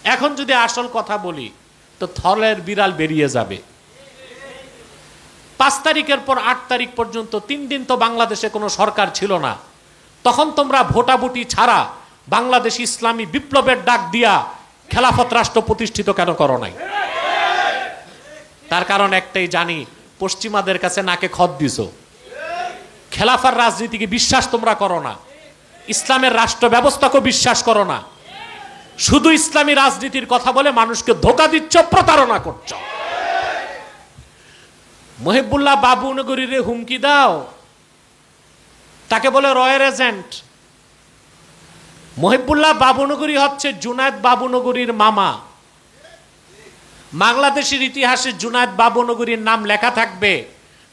এখন যদি আসল কথা বলি তো থলের বিড়াল বেরিয়ে যাবে। 5 তারিখের পর 8 তারিখ পর্যন্ত 3 দিন তো বাংলাদেশে কোনো সরকার ছিল না। তখন তোমরা ভোটাভুটি ছাড়া বাংলাদেশ ইসলামী বিপ্লবের ডাক দিয়া খেলাফত রাষ্ট্র প্রতিষ্ঠিত কেন করো নাই? তার কারণ একটাই, জানি পশ্চিমাদের কাছে নাকে খত দিছো। খেলাফার রাজনীতিকে বিশ্বাস তোমরা করো না, ইসলামের রাষ্ট্র ব্যবস্থাকে বিশ্বাস করো না, শুধু ইসলামী রাজনীতির কথা বলে মানুষকে ধোঁকা দিচ্ছ, প্রতারণা করছো। মহিবুল্লাহ বাবুনগরীরে হুমকি দাও, তাকে বলে রয়ের এজেন্ট। মহিবুল্লাহ বাবুনগরী হচ্ছে জুনায়েদ বাবুনগরীর মামা। বাংলাদেশের ইতিহাসে জুনায়েদ বাবুনগরীর নাম লেখা থাকবে।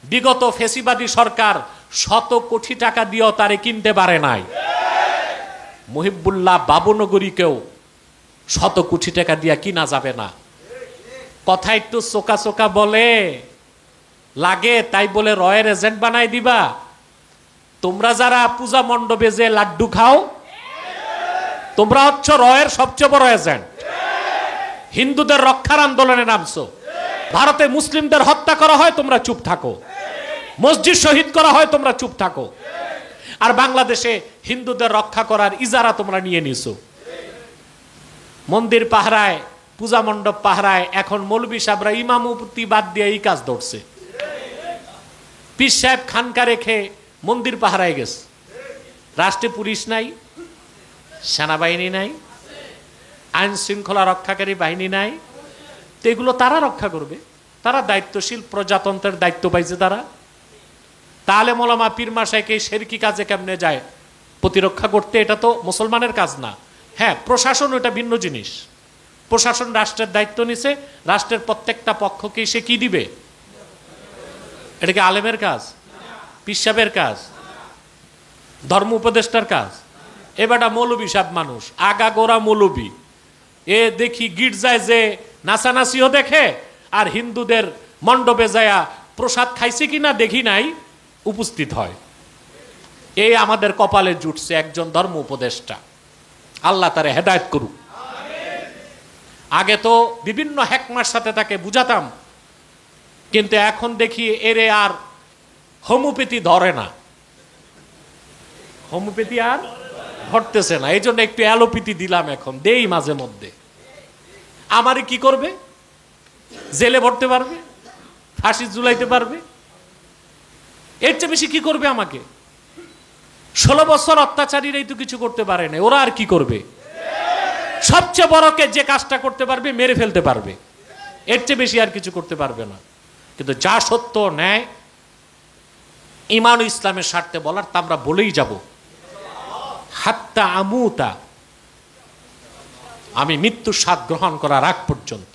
বিগত ফেসিবাদী সরকার 100 কোটি টাকা দিয়েও তারে কিনতে পারে নাই। মহিবুল্লাহ বাবুনগরীকেও 100 কোটি টাকা দিয়ে কিনা যাবে না। কথা একটু চোকা চোকা বলে লাগে, তাই বলে রয়ের এজেন্ট বানাই দিবা? তোমরা যারা পূজা মণ্ডপে যে লাড্ডু খাও, তোমরা হচ্ছ রয়ের সবচেয়ে বড় এজেন্ট। হিন্দুদের রক্ষার আন্দোলনে নামছো, ভারতে মুসলিমদের হত্যা করা হয় তোমরা চুপ থাকো, মসজিদ শহীদ করা হয় তোমরা চুপ থাকো, আর বাংলাদেশে হিন্দুদের রক্ষা করার ইজারা তোমরা নিয়ে নিছো। মন্দির পাহারায়, পূজা মণ্ডপ পাহারায় এখন মৌলবী সাহেবরা ইমামতি বাদ দিয়ে এই কাজ ধরছে। পীর সাহেব খানকা রেখে মন্দির পাহারায় গেছে। রাষ্ট্রে পুলিশ নাই, সেনাবাহিনী নাই, আইন শৃঙ্খলা রক্ষাকারী বাহিনী নাই, তো এগুলো তারা রক্ষা করবে। তারা দায়িত্বশীল, প্রজাতন্ত্রের দায়িত্ব পাইছে তারা। তাহলে মোলামা পীর মাশাইখকে শেরকি কাজে কেমনে যায় প্রতিরক্ষা করতে? এটা তো মুসলমানের কাজ না। হ্যাঁ, প্রশাসন ওটা ভিন্ন জিনিস। প্রশাসন রাষ্ট্রের দায়িত্ব নিছে, রাষ্ট্রের প্রত্যেকটা পক্ষকে সে কি দিবে? এটা কি আলেমের কাজ, পীর সাহেবের কাজ, ধর্ম উপদেষ্টার কাজ? এবারটা মৌলবী সাহেব মানুষ, আগাগোড়া মৌলবী। এ দেখি গির্জায় যে নাচানাচিও দেখে, আর হিন্দুদের মণ্ডপে যায়া প্রসাদ খাইছে কিনা দেখি নাই, উপস্থিত হয়। এই আমাদের কপালে জুটছে একজন ধর্ম উপদেষ্টা। আল্লাহ তারে হেদায়েত করুক। আগে তো বিভিন্ন হেকমার সাথে তাকে বুঝাতাম, কিন্তু এখন দেখি এরে আর হোমিওপ্যাথি ধরে না, হোমিওপ্যাথি আর ধরতেছে না। এই জন্য একটু অ্যালোপ্যাথি দিলাম, এখন দেই মাঝে মধ্যে। আমারে কি করবে? জেলে ভরতে পারবে, ফাঁসি ঝুলাইতে পারবে, এর চেয়ে বেশি কি করবে আমাকে? 16 বছর অত্যাচারীরাই তো কিছু করতে পারে না, ওরা আর কি করবে? সবচেয়ে বড়কে যে কাজটা করতে পারবে, মেরে ফেলতে পারবে, এর চেয়ে বেশি আর কিছু করতে পারবে না। কিন্তু যা সত্য, ন্যায়, ঈমান ও ইসলামের স্বার্থে বলার, তা আমরা বলেই যাব হাত্তা আমুতা, আমি মৃত্যুর স্বাদ গ্রহণ করার আগ পর্যন্ত।